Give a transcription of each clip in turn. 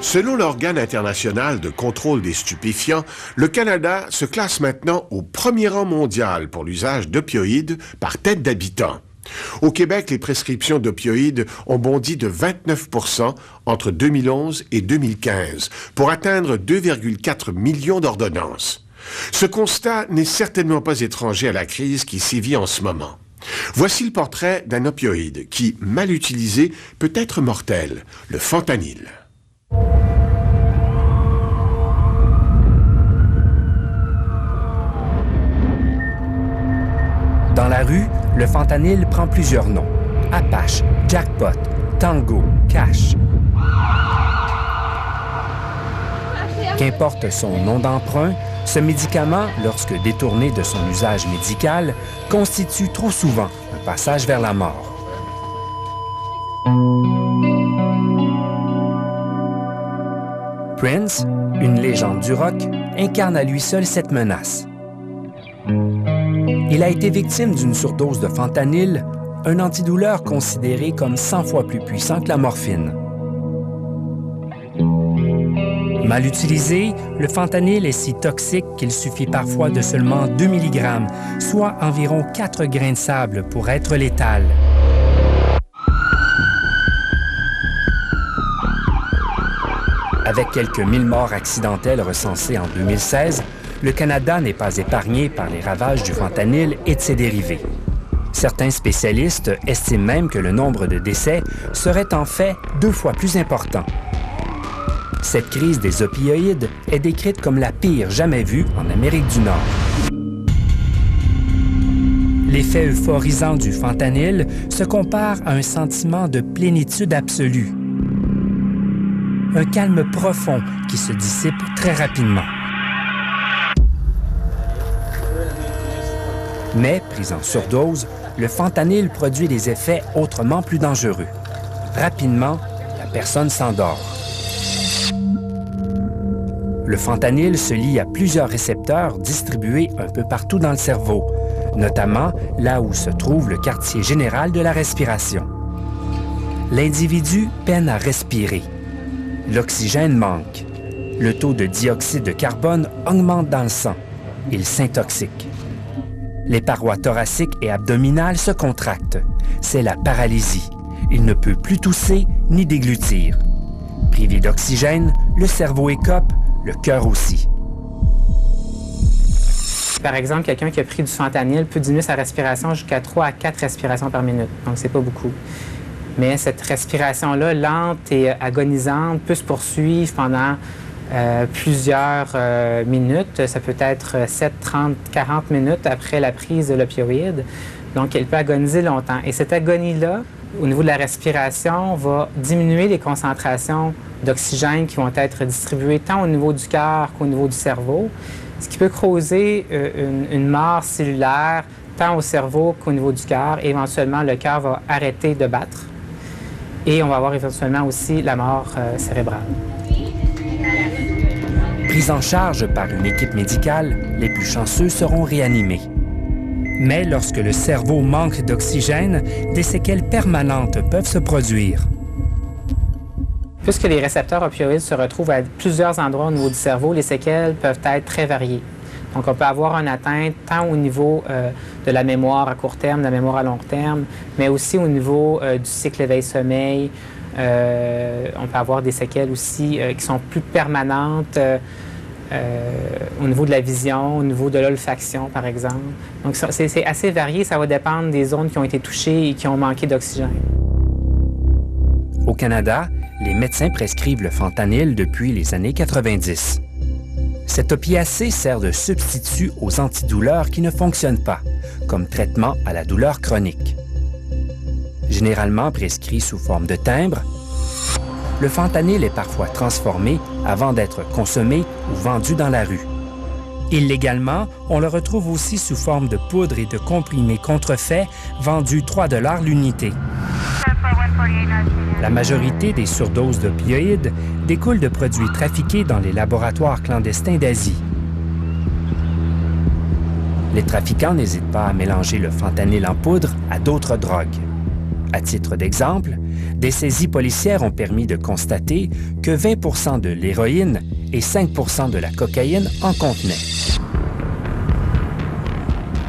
Selon l'organe international de contrôle des stupéfiants, le Canada se classe maintenant au premier rang mondial pour l'usage d'opioïdes par tête d'habitant. Au Québec, les prescriptions d'opioïdes ont bondi de 29 % entre 2011 et 2015 pour atteindre 2,4 millions d'ordonnances. Ce constat n'est certainement pas étranger à la crise qui sévit en ce moment. Voici le portrait d'un opioïde qui, mal utilisé, peut être mortel, le fentanyl. Dans la rue, le fentanyl prend plusieurs noms. Apache, Jackpot, Tango, Cash. Qu'importe son nom d'emprunt, ce médicament, lorsque détourné de son usage médical, constitue trop souvent un passage vers la mort. Prince, une légende du rock, incarne à lui seul cette menace. Il a été victime d'une surdose de fentanyl, un antidouleur considéré comme 100 fois plus puissant que la morphine. Mal utilisé, le fentanyl est si toxique qu'il suffit parfois de seulement 2 mg, soit environ 4 grains de sable pour être létal. Avec quelques 1000 morts accidentelles recensées en 2016, le Canada n'est pas épargné par les ravages du fentanyl et de ses dérivés. Certains spécialistes estiment même que le nombre de décès serait en fait 2 fois plus important. Cette crise des opioïdes est décrite comme la pire jamais vue en Amérique du Nord. L'effet euphorisant du fentanyl se compare à un sentiment de plénitude absolue. Un calme profond qui se dissipe très rapidement. Mais, pris en surdose, le fentanyl produit des effets autrement plus dangereux. Rapidement, la personne s'endort. Le fentanyl se lie à plusieurs récepteurs distribués un peu partout dans le cerveau, notamment là où se trouve le quartier général de la respiration. L'individu peine à respirer. L'oxygène manque. Le taux de dioxyde de carbone augmente dans le sang. Il s'intoxique. Les parois thoraciques et abdominales se contractent. C'est la paralysie. Il ne peut plus tousser ni déglutir. Privé d'oxygène, le cerveau écope, le cœur aussi. Par exemple, quelqu'un qui a pris du fentanyl peut diminuer sa respiration jusqu'à 3 à 4 respirations par minute. Donc, c'est pas beaucoup. Mais cette respiration-là, lente et agonisante, peut se poursuivre pendant plusieurs minutes. Ça peut être 7, 30, 40 minutes après la prise de l'opioïde. Donc, elle peut agoniser longtemps. Et cette agonie-là, au niveau de la respiration, va diminuer les concentrations d'oxygène qui vont être distribuées tant au niveau du cœur qu'au niveau du cerveau, ce qui peut causer une mort cellulaire tant au cerveau qu'au niveau du cœur. Et éventuellement, le cœur va arrêter de battre. Et on va avoir éventuellement aussi la mort cérébrale. Pris en charge par une équipe médicale, les plus chanceux seront réanimés. Mais lorsque le cerveau manque d'oxygène, des séquelles permanentes peuvent se produire. Puisque les récepteurs opioïdes se retrouvent à plusieurs endroits au niveau du cerveau, les séquelles peuvent être très variées. Donc, on peut avoir une atteinte tant au niveau de la mémoire à court terme, de la mémoire à long terme, mais aussi au niveau du cycle éveil-sommeil. On peut avoir des séquelles aussi qui sont plus permanentes au niveau de la vision, au niveau de l'olfaction, par exemple. Donc, c'est assez varié. Ça va dépendre des zones qui ont été touchées et qui ont manqué d'oxygène. Au Canada, les médecins prescrivent le fentanyl depuis les années 90. Cet opiacé sert de substitut aux antidouleurs qui ne fonctionnent pas, comme traitement à la douleur chronique. Généralement prescrit sous forme de timbre, le fentanyl est parfois transformé avant d'être consommé ou vendu dans la rue. Illégalement, on le retrouve aussi sous forme de poudre et de comprimés contrefaits vendus 3 $ l'unité. La majorité des surdoses d'opioïdes découlent de produits trafiqués dans les laboratoires clandestins d'Asie. Les trafiquants n'hésitent pas à mélanger le fentanyl en poudre à d'autres drogues. À titre d'exemple, des saisies policières ont permis de constater que 20 % de l'héroïne et 5 % de la cocaïne en contenaient.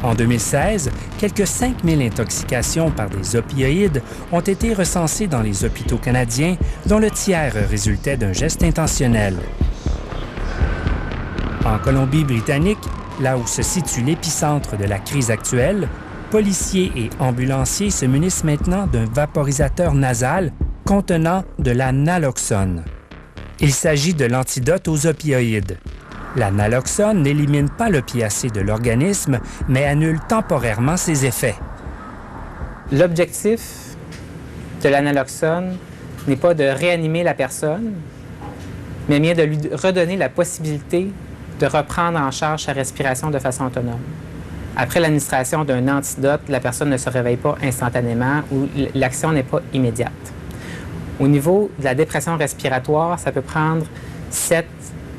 En 2016, quelques 5000 intoxications par des opioïdes ont été recensées dans les hôpitaux canadiens, dont le tiers résultait d'un geste intentionnel. En Colombie-Britannique, là où se situe l'épicentre de la crise actuelle, policiers et ambulanciers se munissent maintenant d'un vaporisateur nasal contenant de la naloxone. Il s'agit de l'antidote aux opioïdes. La naloxone n'élimine pas l'opiacé de l'organisme, mais annule temporairement ses effets. L'objectif de la naloxone n'est pas de réanimer la personne, mais bien de lui redonner la possibilité de reprendre en charge sa respiration de façon autonome. Après l'administration d'un antidote, la personne ne se réveille pas instantanément ou l'action n'est pas immédiate. Au niveau de la dépression respiratoire, ça peut prendre 7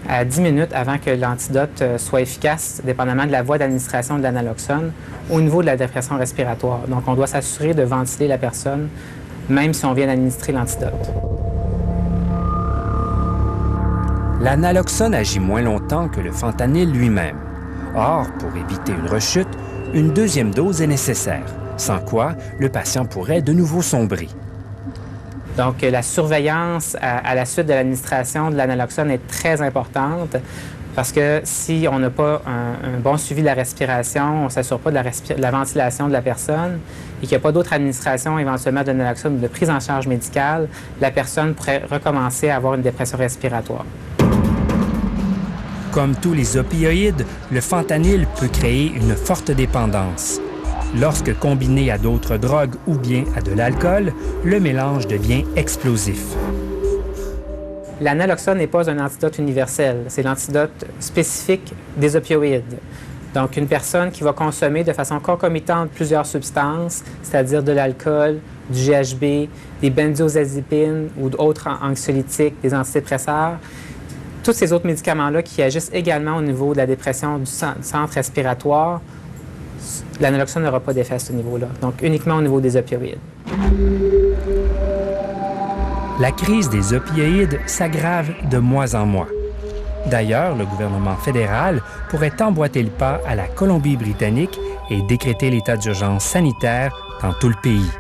à 10 minutes avant que l'antidote soit efficace, dépendamment de la voie d'administration de la naloxone, au niveau de la dépression respiratoire. Donc, on doit s'assurer de ventiler la personne, même si on vient d'administrer l'antidote. La naloxone agit moins longtemps que le fentanyl lui-même. Or, pour éviter une rechute, une deuxième dose est nécessaire, sans quoi le patient pourrait de nouveau sombrer. Donc, la surveillance à la suite de l'administration de la naloxone est très importante parce que si on n'a pas un bon suivi de la respiration, on ne s'assure pas de la ventilation de la personne et qu'il n'y a pas d'autre administration éventuellement de naloxone ou de prise en charge médicale, la personne pourrait recommencer à avoir une dépression respiratoire. Comme tous les opioïdes, le fentanyl peut créer une forte dépendance. Lorsque combiné à d'autres drogues ou bien à de l'alcool, le mélange devient explosif. La naloxone n'est pas un antidote universel, c'est l'antidote spécifique des opioïdes. Donc, une personne qui va consommer de façon concomitante plusieurs substances, c'est-à-dire de l'alcool, du GHB, des benzodiazépines ou d'autres anxiolytiques, des antidépresseurs, tous ces autres médicaments-là qui agissent également au niveau de la dépression du centre respiratoire, la naloxone n'aura pas d'effet à ce niveau-là, donc uniquement au niveau des opioïdes. La crise des opioïdes s'aggrave de mois en mois. D'ailleurs, le gouvernement fédéral pourrait emboîter le pas à la Colombie-Britannique et décréter l'état d'urgence sanitaire dans tout le pays.